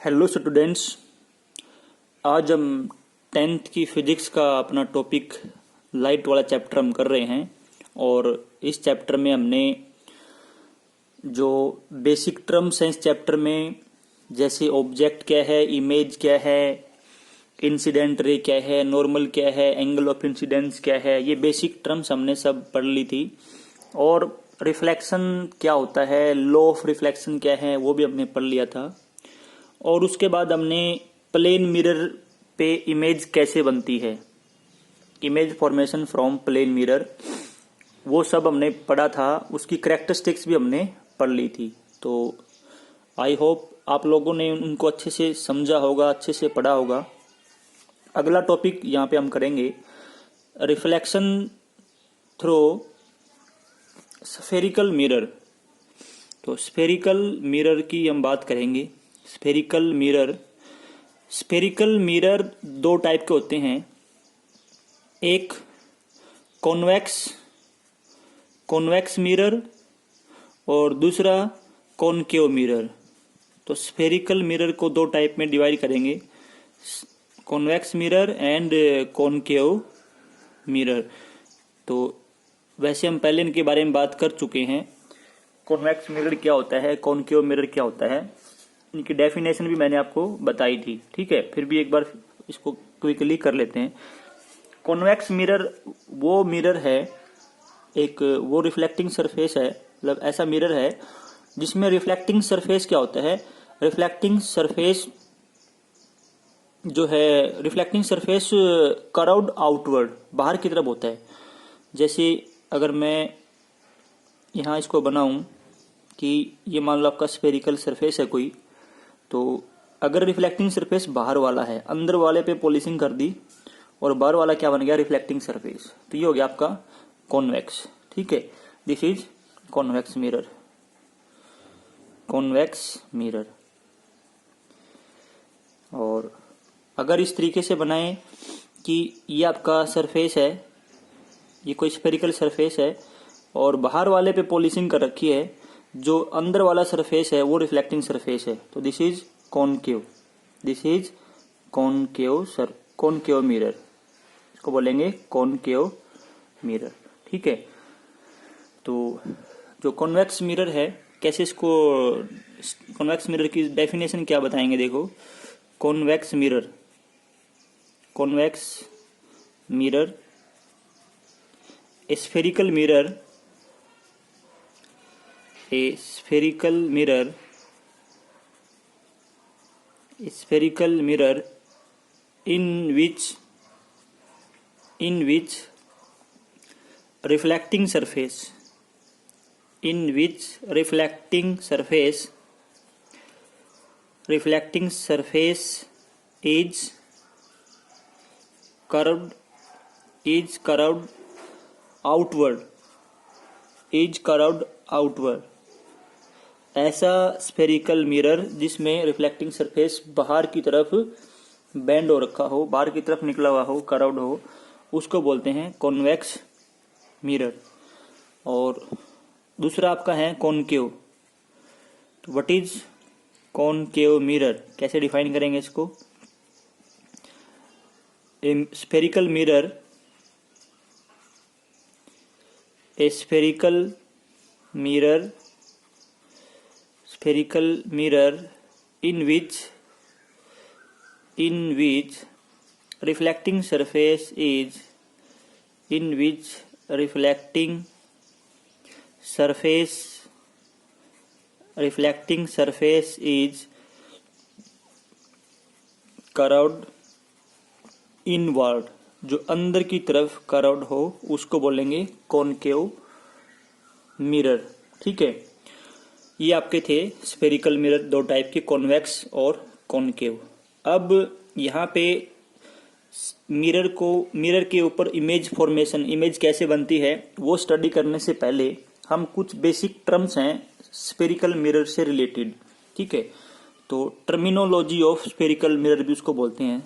Hello students. आज हम 10th की फिजिक्स का अपना टॉपिक लाइट वाला चैप्टर हम कर रहे हैं। और इस चैप्टर में हमने जो बेसिक टर्म्स हैं इस चैप्टर में, जैसे ऑब्जेक्ट क्या है, इमेज क्या है, इंसिडेंट रे क्या है, नॉर्मल क्या है, एंगल ऑफ इंसिडेंस क्या है, ये बेसिक टर्म्स हमने सब पढ़ ली थी। और रिफ्लेक्शन क्या होता है, लॉ ऑफ रिफ्लेक्शन क्या है, वो भी हमने पढ़ लिया था। और उसके बाद हमने प्लेन मिरर पे इमेज कैसे बनती है, image formation from plane mirror, वो सब हमने पढ़ा था। उसकी कैरेक्टरिस्टिक्स भी हमने पढ़ ली थी। तो आई होप आप लोगों ने उनको अच्छे से समझा होगा, अच्छे से पढ़ा होगा। अगला टॉपिक यहाँ पे हम करेंगे रिफ्लेक्शन थ्रू स्फेरिकल मिरर। तो स्फेरिकल मिरर की हम बात करेंगे। स्फेरिकल मिरर दो टाइप के होते हैं, एक कॉन्वेक्स मिरर और दूसरा कॉनकेव मिरर। तो स्फेरिकल मिरर को दो टाइप में डिवाइड करेंगे, convex mirror and concave mirror. तो वैसे हम पहले इनके बारे में बात कर चुके हैं, कॉन्वेक्स मिरर क्या होता है, कॉनकेव मिरर क्या होता है, इनकी डेफिनेशन भी मैंने आपको बताई थी। ठीक है, फिर भी एक बार इसको क्विकली कर लेते हैं। कॉन्वेक्स मिरर वो मिरर है, एक वो रिफ्लेक्टिंग सरफेस है, मतलब ऐसा मिरर है जिसमें रिफ्लेक्टिंग सरफेस क्या होता है, रिफ्लेक्टिंग सरफेस जो है, रिफ्लेक्टिंग सरफेस कर्व्ड आउटवर्ड, बाहर की तरफ होता है। जैसे अगर मैं यहाँ इसको बनाऊं कि ये मान लो आपका स्फेरिकल सरफेस है कोई, तो अगर रिफ्लेक्टिंग सरफेस बाहर वाला है, अंदर वाले पे पॉलिशिंग कर दी और बाहर वाला क्या बन गया, रिफ्लेक्टिंग सरफेस, तो ये हो गया आपका कॉन्वेक्स। ठीक है, दिस इज कॉन्वेक्स मिरर। और अगर इस तरीके से बनाएं कि ये आपका सरफेस है, ये कोई स्फेरिकल सरफेस है और बाहर वाले पे पॉलिशिंग कर रखी है, जो अंदर वाला सरफेस है वो रिफ्लेक्टिंग सरफेस है, तो दिस इज कॉनकेव मिरर, इसको बोलेंगे कॉनकेव मिरर। ठीक है, तो जो कॉन्वेक्स मिरर है, कैसे इसको, कॉन्वेक्स मिरर की डेफिनेशन क्या बताएंगे, देखो। Convex mirror A spherical mirror in which reflecting surface is curved outward, ऐसा स्फेरिकल मिरर जिसमें रिफ्लेक्टिंग सरफेस बाहर की तरफ बेंड हो रखा हो, बाहर की तरफ निकला हुआ हो, कर्व्ड हो, उसको बोलते हैं कॉन्वेक्स मिरर। और दूसरा आपका है कॉनकेव। तो व्हाट इज कॉनकेव मिरर, कैसे डिफाइन करेंगे इसको। A spherical mirror in which reflecting surface is curved inward, जो अंदर की तरफ कर्व्ड हो, उसको बोलेंगे कॉनकेव मिरर। ठीक है, ये आपके थे स्फेरिकल मिरर, दो टाइप के, कॉन्वेक्स और कॉनकेव। अब यहाँ पे मिरर के ऊपर इमेज फॉर्मेशन, इमेज कैसे बनती है, वो स्टडी करने से पहले हम कुछ बेसिक टर्म्स हैं स्फेरिकल मिरर से रिलेटेड। ठीक है, तो टर्मिनोलॉजी ऑफ स्फेरिकल मिरर भी उसको बोलते हैं,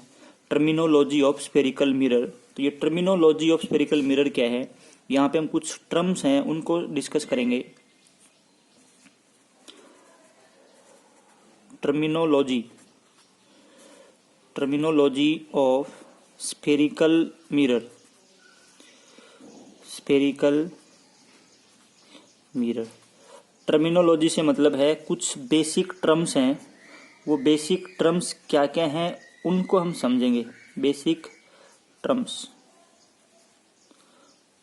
टर्मिनोलॉजी ऑफ स्फेरिकल मिरर। तो ये टर्मिनोलॉजी ऑफ स्फेरिकल मिरर क्या है, यहाँ पे हम कुछ टर्म्स हैं उनको डिस्कस करेंगे। Terminology terminology of spherical mirror. Spherical mirror, terminology से मतलब है कुछ बेसिक टर्म्स हैं, वो बेसिक टर्म्स क्या क्या हैं उनको हम समझेंगे। Basic terms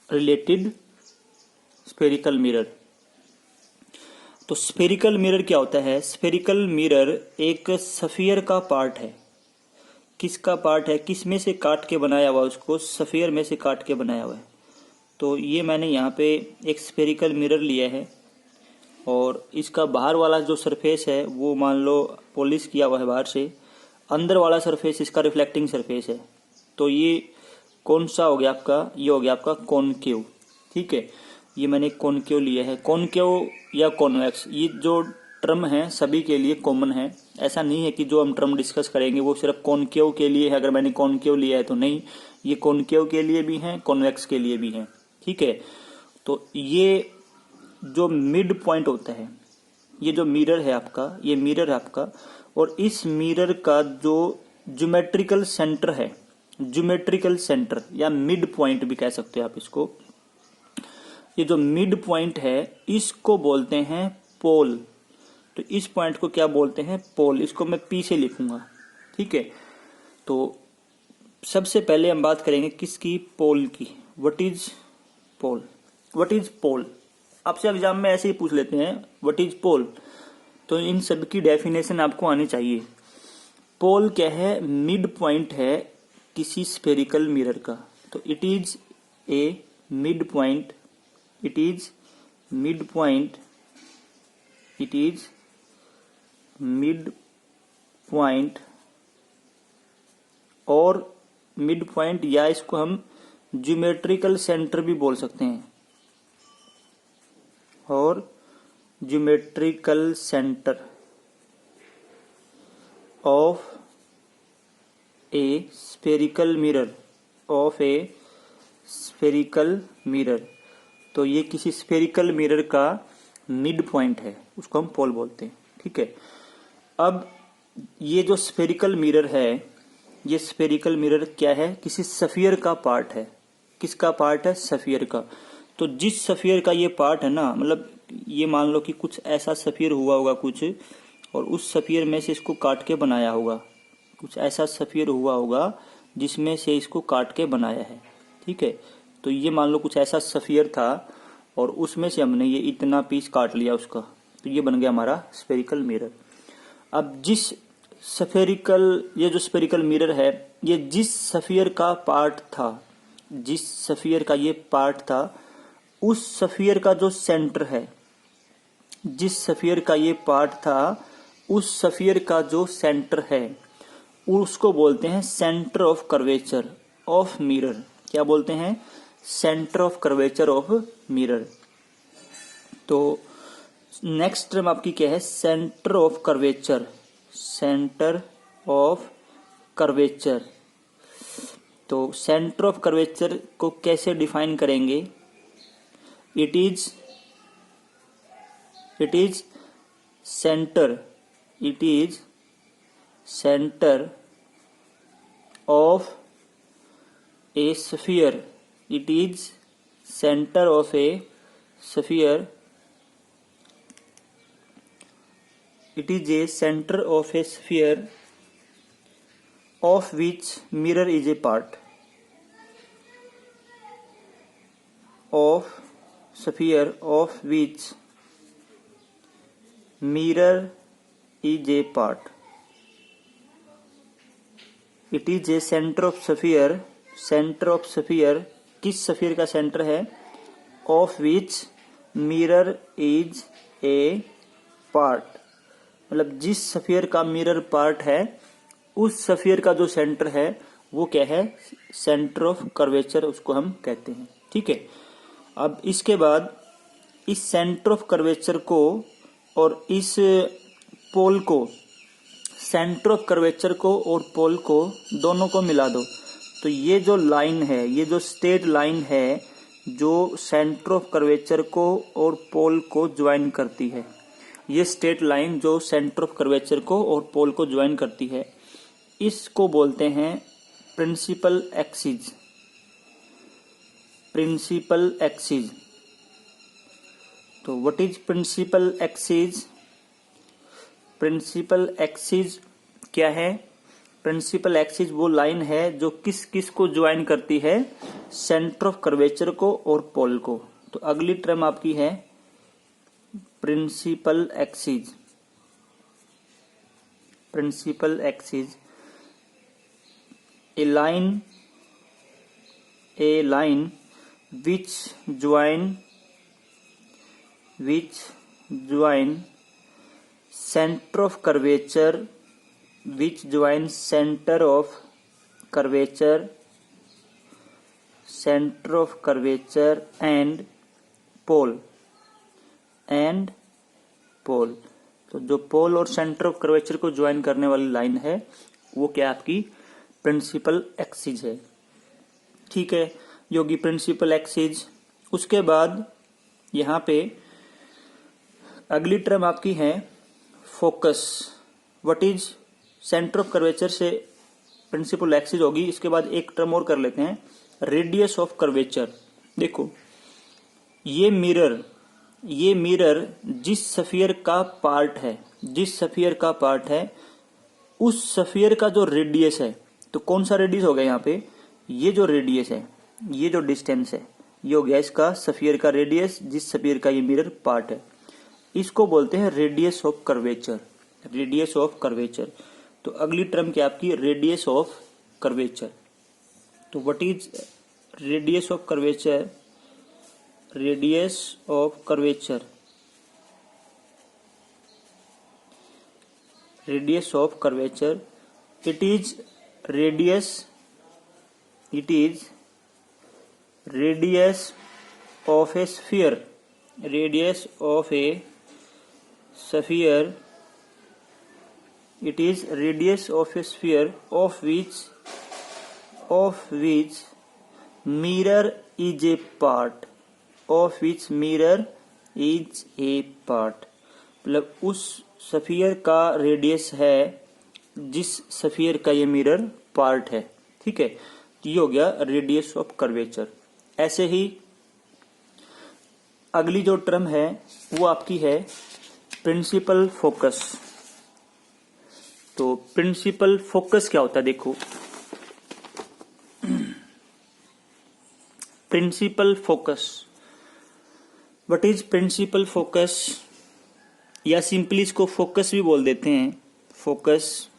related spherical mirror. तो स्फेरिकल मिरर क्या होता है? स्फेरिकल मिरर एक सफियर का पार्ट है। किसका पार्ट है? किस में से काट के बनाया हुआ? उसको सफियर में से काट के बनाया हुआ है। तो ये मैंने यहाँ पे एक स्फेरिकल मिरर लिया है और इसका बाहर वाला जो सरफेस है वो मान लो पॉलिश किया हुआ है बाहर से, अंदर वाला सरफेस इसका रिफ्लेक्टिंग सरफेस है। तो ये कौन सा हो गया आपका? ये हो गया आपका कॉनकेव। ठीक है, ये मैंने कॉनकेव लिया है। कॉनकेव या कॉन्वेक्स, ये जो टर्म है सभी के लिए कॉमन है। ऐसा नहीं है कि जो हम टर्म डिस्कस करेंगे वो सिर्फ कॉनकेव के लिए है, अगर मैंने कॉनकेव लिया है तो नहीं, ये कॉनकेव के लिए भी है, कॉन्वेक्स के लिए भी है। ठीक है, तो ये जो मिड पॉइंट होता है, ये जो मिरर है आपका, ये मिरर है आपका, और इस मिरर का जो ज्योमेट्रिकल सेंटर है, ज्योमेट्रिकल सेंटर या मिड पॉइंट भी कह सकते हो आप इसको, ये जो मिड पॉइंट है इसको बोलते हैं पोल। तो इस पॉइंट को क्या बोलते हैं? पोल। इसको मैं पी से लिखूंगा। ठीक है, तो सबसे पहले हम बात करेंगे किसकी? पोल की। What is pole? What is pole? आपसे एग्जाम में ऐसे ही पूछ लेते हैं व्हाट इज पोल, तो इन सब की डेफिनेशन आपको आनी चाहिए। पोल क्या है? मिड पॉइंट है किसी स्फेरिकल मिरर का। तो it is A mid point, it is mid point, it is mid point, और मिड पॉइंट या इसको हम ज्योमेट्रिकल सेंटर भी बोल सकते हैं, और geometrical centre of A spherical mirror, of A spherical mirror. तो ये किसी स्फेरिकल मिरर का मिड पॉइंट है, उसको हम पोल बोलते हैं। ठीक है, अब ये जो स्फेरिकल मिरर है, ये स्फेरिकल मिरर क्या है? किसी सफियर का पार्ट है। किसका पार्ट है? सफियर का। तो जिस सफियर का ये पार्ट है ना, मतलब ये मान लो कि कुछ ऐसा सफियर हुआ होगा कुछ, और उस सफियर में से इसको काट के बनाया होगा। कुछ ऐसा सफियर हुआ होगा जिसमें से इसको काट के बनाया है। ठीक है, तो ये मान लो कुछ ऐसा सफियर था और उसमें से हमने ये इतना पीस काट लिया उसका, तो ये बन गया हमारा स्फेरिकल मिरर। अब जिस स्फेरिकल, ये जो स्फेरिकल मिरर है, ये जिस सफियर का पार्ट था, जिस सफियर का ये पार्ट था, उस सफियर का जो सेंटर है, जिस सफियर का ये पार्ट था, उस सफियर का जो सेंटर है उसको बोलते हैं centre of curvature of mirror. क्या बोलते हैं? Centre of curvature of mirror. तो नेक्स्ट टर्म आपकी क्या है? Centre of curvature, centre of curvature. तो सेंटर ऑफ कर्वेचर को कैसे डिफाइन करेंगे? It is centre, it is centre of A sphere, it is centre of A sphere, it is a center of a sphere of which mirror is a part, of sphere of which mirror is a part. It is a center of sphere, center of sphere, किस sphere का centre है? of which mirror is a part, मतलब जिस sphere का mirror part है उस sphere का जो सेंटर है वो क्या है? सेंटर ऑफ कर्वेचर उसको हम कहते हैं। ठीक है, अब इसके बाद इस सेंटर ऑफ कर्वेचर को और इस पोल को, सेंटर ऑफ कर्वेचर को और पोल को दोनों को मिला दो, तो ये जो लाइन है, ये जो स्ट्रेट लाइन है जो सेंटर ऑफ कर्वेचर को और पोल को ज्वाइन करती है, ये स्ट्रेट लाइन जो सेंटर ऑफ कर्वेचर को और पोल को ज्वाइन करती है, इसको बोलते हैं प्रिंसिपल एक्सिस। Principal axis. तो what is principal axis? Principal axis क्या है? प्रिंसिपल एक्सिस वो लाइन है जो किस किस को ज्वाइन करती है, सेंटर ऑफ कर्वेचर को और पोल को। तो अगली टर्म आपकी है principal axis. Principal axis a line which join center of curvature and pole। तो जो पोल और सेंटर ऑफ कर्वेचर को ज्वाइन करने वाली लाइन है वो क्या आपकी प्रिंसिपल एक्सिस है। ठीक है, योगी प्रिंसिपल एक्सिस। उसके बाद यहाँ पे अगली टर्म आपकी है focus. What is centre of curvature से प्रिंसिपल एक्सिस होगी। इसके बाद एक टर्म और कर लेते हैं, रेडियस ऑफ कर्वेचर। देखो ये मिरर जिस सफियर का पार्ट है उस सफियर का जो रेडियस है, तो कौन सा रेडियस हो गया यहाँ पे, ये जो रेडियस है, ये जो डिस्टेंस है, ये हो गया इसका सफियर का रेडियस, जिस सफियर का ये मिरर पार्ट है, इसको बोलते हैं radius of curvature. Radius of curvature. तो अगली टर्म क्या आपकी रेडियस ऑफ कर्वेचर। तो what is radius of curvature? Radius of curvature, radius of curvature, it is radius of a sphere। radius of a sphere, it is radius of a sphere of which mirror is a part। मतलब उस sphere का radius है जिस sphere का ये mirror part है। ठीक है, ये हो गया रेडियस ऑफ कर्वेचर। ऐसे ही अगली जो टर्म है वो आपकी है प्रिंसिपल फोकस। तो प्रिंसिपल फोकस क्या होता है? देखो principal focus, what is principal focus, या सिंपली इसको फोकस भी बोल देते हैं, फोकस।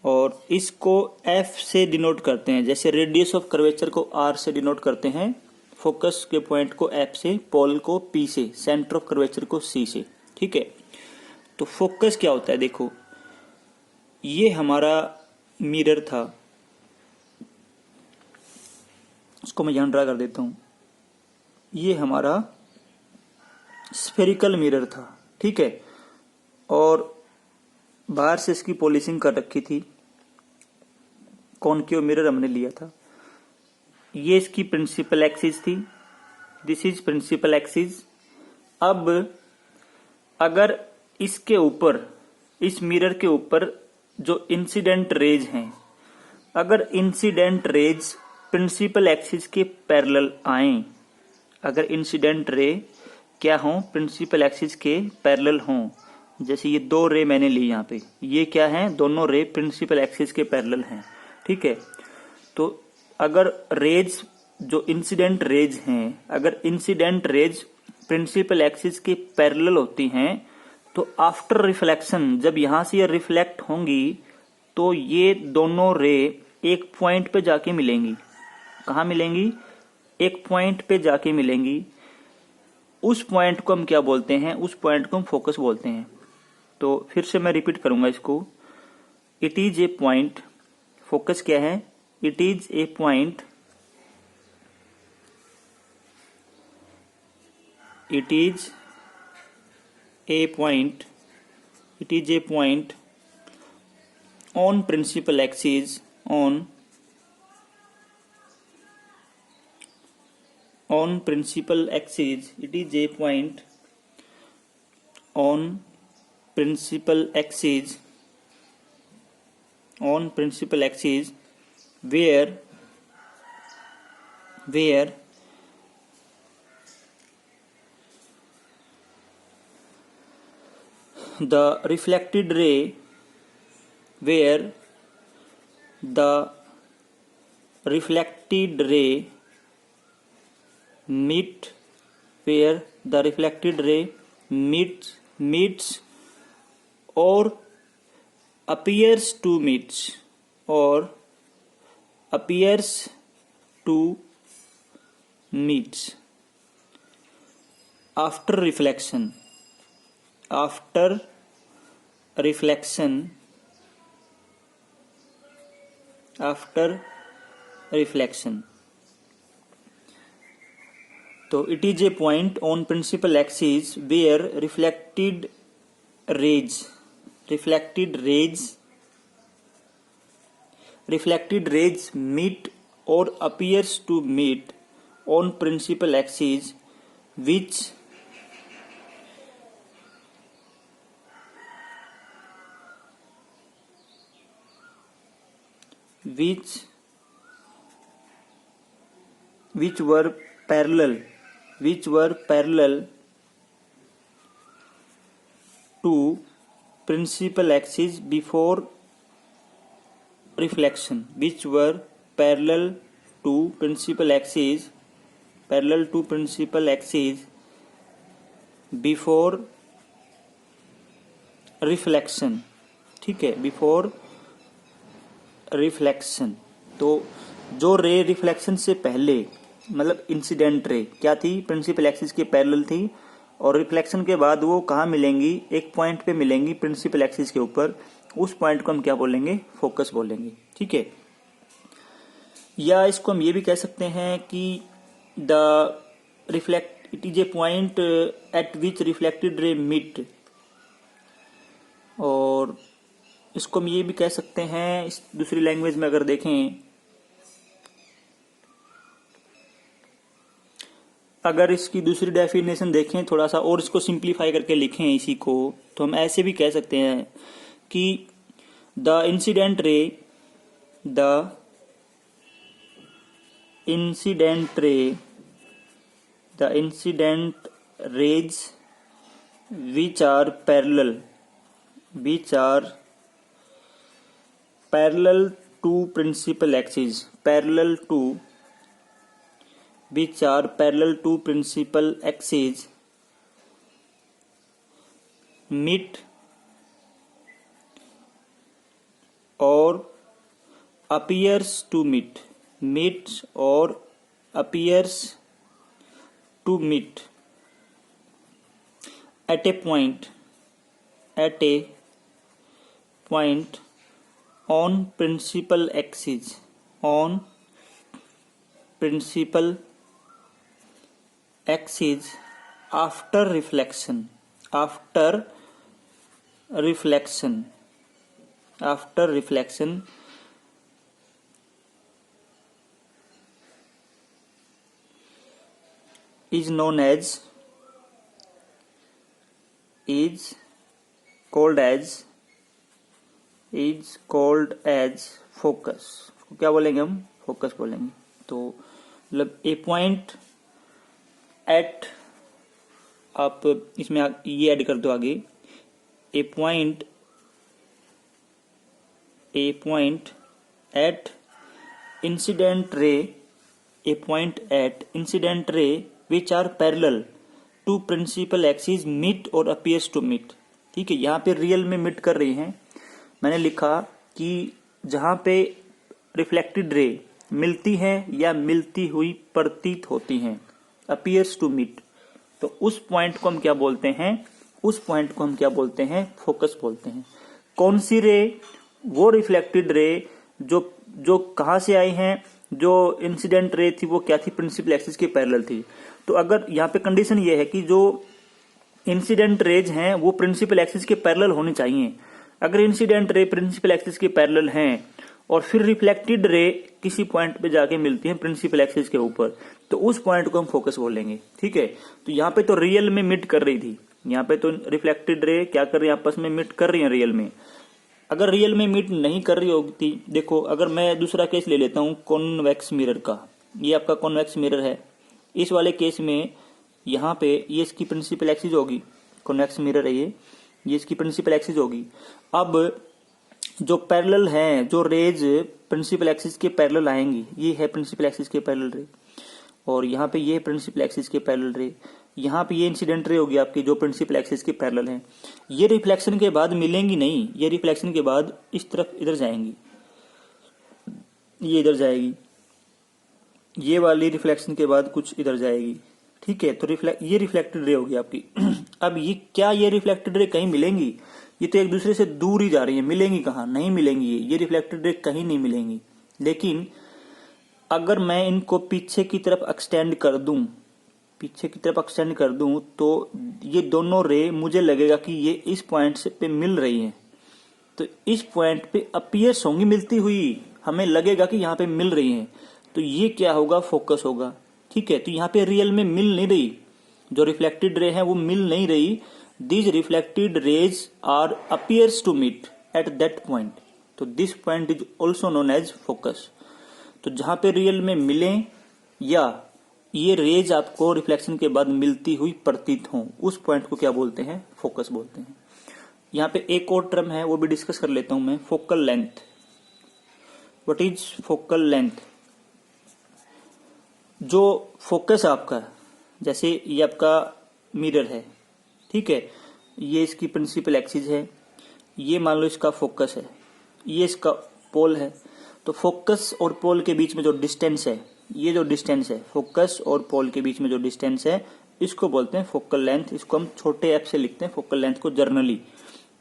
और इसको F से डिनोट करते हैं, जैसे रेडियस ऑफ कर्वेचर को R से डिनोट करते हैं, फोकस के पॉइंट को F से, पोल को P से, सेंटर ऑफ कर्वेचर को C से। ठीक है, तो फोकस क्या होता है? देखो ये हमारा मिरर था, उसको मैं यहां ड्रा कर देता हूं। ये हमारा स्फेरिकल मिरर था। ठीक है, और बाहर से इसकी पॉलिशिंग कर रखी थी, कॉनकेव मिरर हमने लिया था। ये इसकी प्रिंसिपल एक्सिस थी, दिस इज प्रिंसिपल एक्सिस। अब अगर इसके ऊपर, इस मिरर के ऊपर जो इंसिडेंट रेज हैं, अगर इंसिडेंट रेज प्रिंसिपल एक्सिस के पैरेलल आए, अगर इंसिडेंट रे क्या हो, प्रिंसिपल एक्सिस के पैरेलल हों, जैसे ये दो रे मैंने ली यहाँ पे, ये क्या है, दोनों रे प्रिंसिपल एक्सिस के पैरेलल हैं। ठीक है, तो अगर रेज जो इंसिडेंट रेज हैं, अगर इंसिडेंट रेज प्रिंसिपल एक्सिस के पैरेलल होती हैं, तो आफ्टर रिफ्लेक्शन जब यहां से ये रिफ्लेक्ट होंगी तो ये दोनों रे एक पॉइंट पे जाके मिलेंगी। कहाँ मिलेंगी? एक पॉइंट पे जाके मिलेंगी। उस पॉइंट को हम क्या बोलते हैं? उस पॉइंट को हम फोकस बोलते हैं। तो फिर से मैं रिपीट करूंगा इसको, it is a point, focus क्या है? It is a point, it is a point on principal axis, on principal axis, it is a point on principal axis on principal axis where the reflected ray meets or appears to meet after reflection तो it is a point on principal axis where reflected rays meet or appears to meet on principal axis which were parallel to principal axis before reflection before reflection ठीक है, before reflection. तो जो रे reflection से पहले मतलब incident ray क्या थी, प्रिंसिपल एक्सिस के पैरेलल थी, और रिफ्लेक्शन के बाद वो कहाँ मिलेंगी, एक पॉइंट पे मिलेंगी प्रिंसिपल एक्सिस के ऊपर, उस पॉइंट को हम क्या बोलेंगे, फोकस बोलेंगे। ठीक है, या इसको हम ये भी कह सकते हैं कि the reflect it is a point at which reflected ray meet, और इसको हम ये भी कह सकते हैं इस दूसरी लैंग्वेज में अगर देखें, अगर इसकी दूसरी डेफिनेशन देखें थोड़ा सा और इसको सिंप्लीफाई करके लिखें इसी को, तो हम ऐसे भी कह सकते हैं कि the incident raise which are parallel to principal axis meet or appears to meet at a point on principal axis after reflection is called as focus। क्या बोलेंगे हम, फोकस बोलेंगे। तो मतलब ए पॉइंट एट, आप इसमें ये ऐड कर दो आगे, a point at incident ray which are parallel to principal axis meet or appears to meet। ठीक है, यहाँ पे रियल में मीट कर रही हैं। मैंने लिखा कि जहां पे रिफ्लेक्टेड रे मिलती हैं या मिलती हुई प्रतीत होती हैं, appears to meet, तो उस पॉइंट को हम क्या बोलते हैं, फोकस बोलते हैं। कौन सी रे, वो रिफ्लेक्टेड रे जो कहां से आई हैं, जो इंसिडेंट रे थी वो क्या थी, प्रिंसिपल एक्सिस के पैरेलल थी। तो अगर यहाँ पे कंडीशन ये है कि जो इंसिडेंट रेज हैं वो प्रिंसिपल एक्सिस के पैरेलल होनी चाहिए। अगर इंसिडेंट रे प्रिंसिपल एक्सिस के पैरेलल हैं और फिर रिफ्लेक्टेड रे किसी पॉइंट पे जाके मिलती हैं प्रिंसिपल एक्सिस के ऊपर, तो उस पॉइंट को हम फोकस बोलेंगे। ठीक है, तो यहाँ पे तो रियल में मीट कर रही थी, यहाँ पे तो रिफ्लेक्टेड रे क्या कर रही है, आपस में मीट कर रही है रियल में, अगर रियल में मीट नहीं कर रही होती, देखो अगर मैं दूसरा केस ले लेता हूँ कॉन्वेक्स मिरर का, ये आपका कॉन्वेक्स मिरर है। इस वाले केस में यहाँ पे ये इसकी प्रिंसिपल एक्सिस होगी, कॉन्वेक्स मिरर है ये इसकी प्रिंसिपल एक्सिस होगी। अब जो पैरेलल हैं, जो रेज प्रिंसिपल एक्सिस के पैरेलल आएंगी, ये है प्रिंसिपल एक्सिस के पैरेलल रे, और यहाँ पे ये प्रिंसिपल एक्सिस के पैरेलल रे, यहाँ पे ये इंसिडेंट रे होगी आपकी जो प्रिंसिपल एक्सिस के पैरेलल है। ये रिफ्लेक्शन के बाद मिलेंगी नहीं, ये रिफ्लेक्शन के बाद इस तरफ इधर जाएंगी, ये इधर जाएगी, ये वाली रिफ्लेक्शन के बाद कुछ इधर जाएगी, ठीक है। तो ये रिफ्लेक्टेड रे होगी आपकी। अब ये क्या, ये रिफ्लेक्टेड रे कहीं मिलेंगी? ये तो एक दूसरे से दूर ही जा रही है, मिलेंगी कहाँ? नहीं मिलेंगी, ये रिफ्लेक्टेड रे कहीं नहीं मिलेंगी। लेकिन अगर मैं इनको पीछे की तरफ एक्सटेंड कर दूं, पीछे की तरफ एक्सटेंड कर दूं, तो ये दोनों रे मुझे लगेगा कि ये इस पॉइंट से पे मिल रही हैं, तो इस पॉइंट पे अपीयर्स होंगी मिलती हुई, हमें लगेगा कि यहाँ पे मिल रही हैं, तो ये क्या होगा? फोकस होगा, ठीक है। तो यहाँ पे रियल में मिल नहीं रही, जो रिफ्लेक्टेड रे है वो मिल नहीं रही। These reflected rays are appears to meet at that point, तो this point is also known as focus. तो जहां पे रियल में मिले या ये रेज आपको रिफ्लेक्शन के बाद मिलती हुई प्रतीत हो, उस पॉइंट को क्या बोलते हैं? फोकस बोलते हैं। यहाँ पे एक और टर्म है, वो भी डिस्कस कर लेता हूं मैं, focal length. What is focal length? जो फोकस आपका, जैसे ये आपका मिरर है, ठीक है, ये इसकी प्रिंसिपल एक्सिस है, ये मान लो इसका फोकस है, ये इसका पोल है। तो फोकस और पोल के बीच में जो डिस्टेंस है, ये जो डिस्टेंस है फोकस और पोल के बीच में जो डिस्टेंस है, इसको बोलते हैं फोकल लेंथ। इसको हम छोटे एफ से लिखते हैं, फोकल लेंथ को जर्नली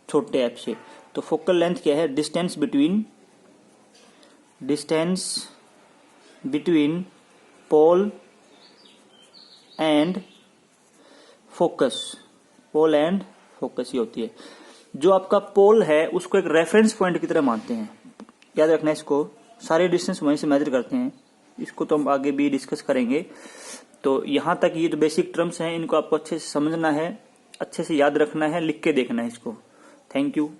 छोटे एफ से। तो फोकल लेंथ क्या है? Distance between pole and focus, pole and focus ये होती है। जो आपका पोल है उसको एक रेफरेंस पॉइंट की तरह मानते हैं, याद रखना इसको, सारे डिस्टेंस वहीं से मेजर करते हैं। इसको तो हम आगे भी डिस्कस करेंगे। तो यहां तक ये जो बेसिक टर्म्स हैं इनको आपको अच्छे से समझना है, अच्छे से याद रखना है, लिख के देखना है इसको। Thank you.